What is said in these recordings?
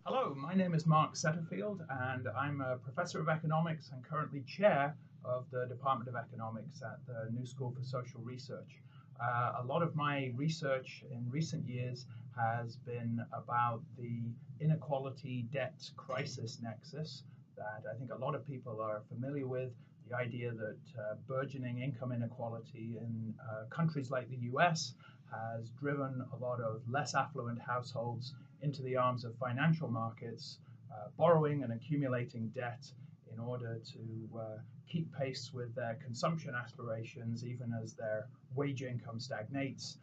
Hello, my name is Mark Setterfield, and I'm a professor of economics and currently chair of the Department of Economics at the New School for Social Research. A lot of my research in recent years has been about the inequality debt crisis nexus that I think a lot of people are familiar with. The idea that burgeoning income inequality in countries like the US has driven a lot of less affluent households into the arms of financial markets, borrowing and accumulating debt in order to keep pace with their consumption aspirations, even as their wage income stagnates.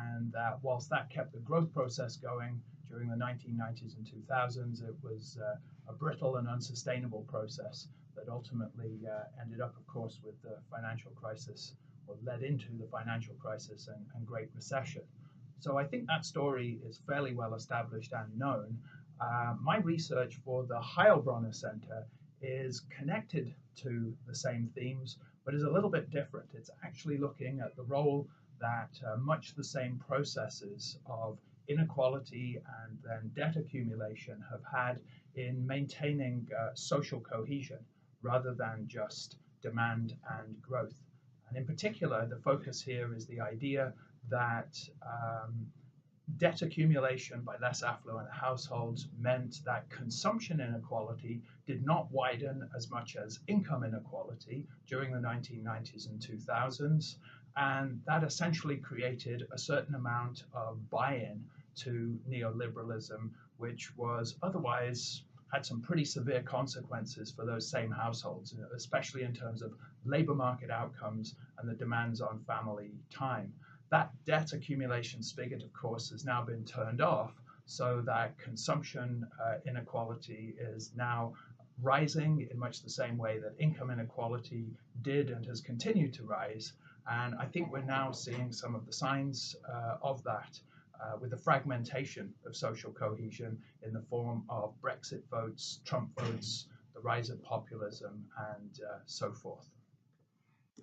And that whilst that kept the growth process going during the 1990s and 2000s, it was a brittle and unsustainable process that ultimately ended up, of course, with the financial crisis, or led into the financial crisis and Great Recession. So I think that story is fairly well established and known. My research for the Heilbroner Center is connected to the same themes, but is a little bit different. It's actually looking at the role that much the same processes of inequality and then debt accumulation have had in maintaining social cohesion rather than just demand and growth. And in particular, the focus here is the idea that debt accumulation by less affluent households meant that consumption inequality did not widen as much as income inequality during the 1990s and 2000s. And that essentially created a certain amount of buy in to neoliberalism, which was otherwise had some pretty severe consequences for those same households, especially in terms of labor market outcomes and the demands on family time. That debt accumulation spigot, of course, has now been turned off, so that consumption inequality is now rising in much the same way that income inequality did and has continued to rise. And I think we're now seeing some of the signs of that with the fragmentation of social cohesion in the form of Brexit votes, Trump votes, the rise of populism, and so forth.